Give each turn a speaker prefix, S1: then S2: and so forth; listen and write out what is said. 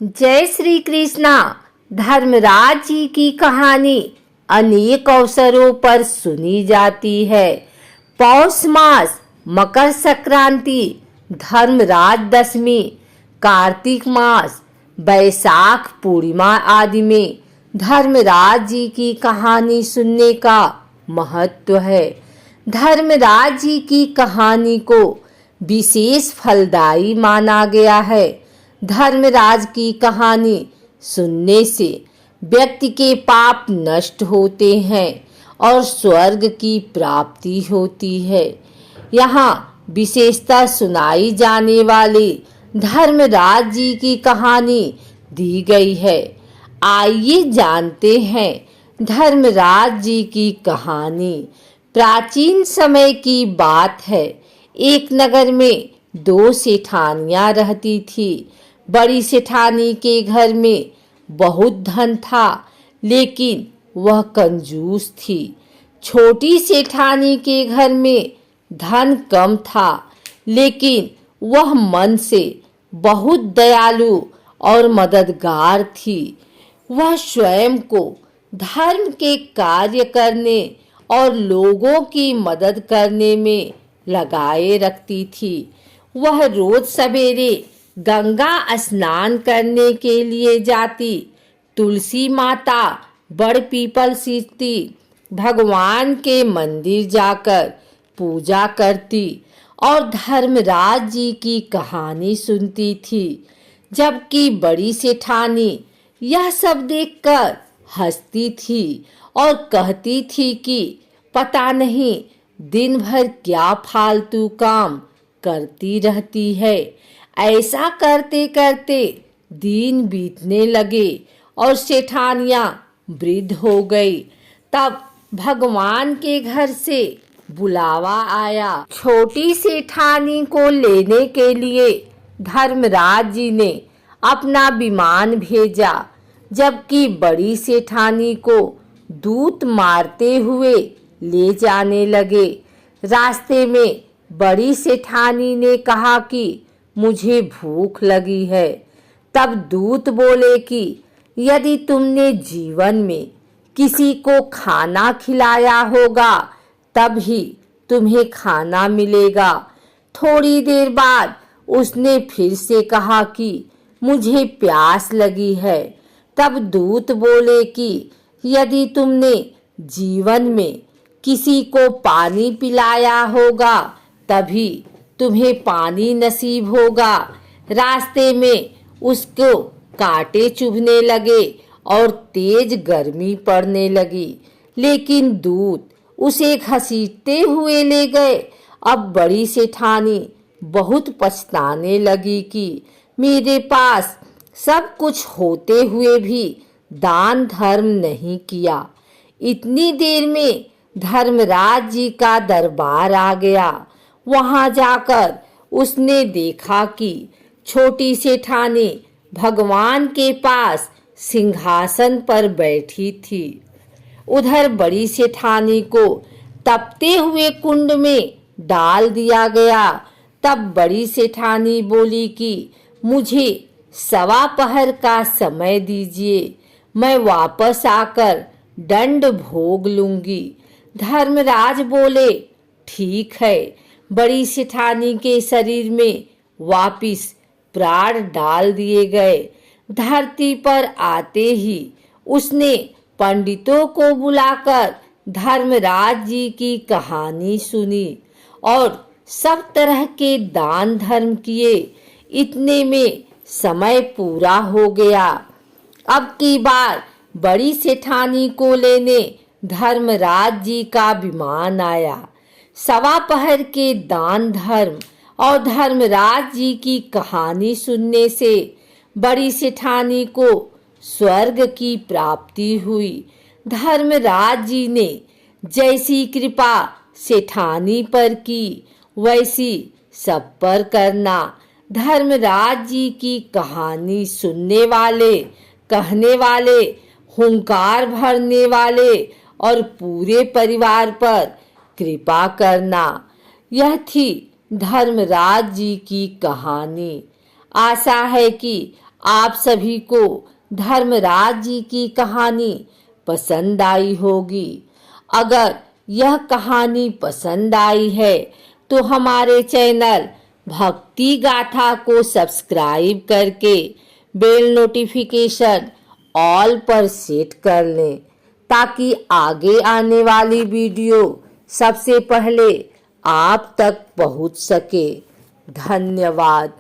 S1: जय श्री कृष्णा। धर्मराज जी की कहानी अनेक अवसरों पर सुनी जाती है। पौष मास, मकर संक्रांति, धर्मराज दशमी, कार्तिक मास, बैसाख पूर्णिमा आदि में धर्मराज जी की कहानी सुनने का महत्व है। धर्मराज जी की कहानी को विशेष फलदायी माना गया है। धर्मराज की कहानी सुनने से व्यक्ति के पाप नष्ट होते हैं और स्वर्ग की प्राप्ति होती है। यहाँ विशेषता सुनाई जाने वाली धर्मराज जी की कहानी दी गई है। आइए जानते हैं धर्मराज जी की कहानी। प्राचीन समय की बात है। एक नगर में दो सेठानियां रहती थी। बड़ी सेठानी के घर में बहुत धन था, लेकिन वह कंजूस थी। छोटी सेठानी के घर में धन कम था, लेकिन वह मन से बहुत दयालु और मददगार थी। वह स्वयं को धर्म के कार्य करने और लोगों की मदद करने में लगाए रखती थी। वह रोज सवेरे गंगा स्नान करने के लिए जाती, तुलसी माता, बड़ पीपल सींचती, भगवान के मंदिर जाकर पूजा करती और धर्मराज जी की कहानी सुनती थी। जबकि बड़ी सेठानी यह सब देखकर हंसती थी और कहती थी कि पता नहीं दिन भर क्या फालतू काम करती रहती है। ऐसा करते करते दिन बीतने लगे और सेठानियां वृद्ध हो गई। तब भगवान के घर से बुलावा आया। छोटी सेठानी को लेने के लिए धर्मराज जी ने अपना विमान भेजा, जबकि बड़ी सेठानी को दूत मारते हुए ले जाने लगे। रास्ते में बड़ी सेठानी ने कहा कि मुझे भूख लगी है। तब दूत बोले कि यदि तुमने जीवन में किसी को खाना खिलाया होगा तब ही तुम्हें खाना मिलेगा। थोड़ी देर बाद उसने फिर से कहा कि मुझे प्यास लगी है। तब दूत बोले कि यदि तुमने जीवन में किसी को पानी पिलाया होगा तभी तुम्हें पानी नसीब होगा। रास्ते में उसको कांटे चुभने लगे और तेज गर्मी पड़ने लगी, लेकिन दूत उसे घसीटते हुए ले गए। अब बड़ी सेठानी बहुत पछताने लगी कि मेरे पास सब कुछ होते हुए भी दान धर्म नहीं किया। इतनी देर में धर्मराज जी का दरबार आ गया। वहां जाकर उसने देखा कि छोटी सेठानी भगवान के पास सिंहासन पर बैठी थी। उधर बड़ी सेठानी को तपते हुए कुंड में डाल दिया गया। तब बड़ी सेठानी बोली कि मुझे सवा पहर का समय दीजिए, मैं वापस आकर दंड भोग लूंगी। धर्मराज बोले ठीक है। बड़ी सेठानी के शरीर में वापिस प्राण डाल दिए गए। धरती पर आते ही उसने पंडितों को बुलाकर धर्मराज जी की कहानी सुनी और सब तरह के दान धर्म किए। इतने में समय पूरा हो गया। अब की बार बड़ी सेठानी को लेने धर्मराज जी का विमान आया। सवा पहर के दान धर्म और धर्मराज जी की कहानी सुनने से बड़ी सेठानी को स्वर्ग की प्राप्ति हुई। धर्मराज जी ने जैसी कृपा सेठानी पर की वैसी सब पर करना। धर्मराज जी की कहानी सुनने वाले, कहने वाले, हुंकार भरने वाले और पूरे परिवार पर कृपा करना। यह थी धर्मराज जी की कहानी। आशा है कि आप सभी को धर्मराज जी की कहानी पसंद आई होगी। अगर यह कहानी पसंद आई है तो हमारे चैनल भक्ति गाथा को सब्सक्राइब करके बेल नोटिफिकेशन ऑल पर सेट कर लें ताकि आगे आने वाली वीडियो सबसे पहले आप तक पहुंच सके। धन्यवाद।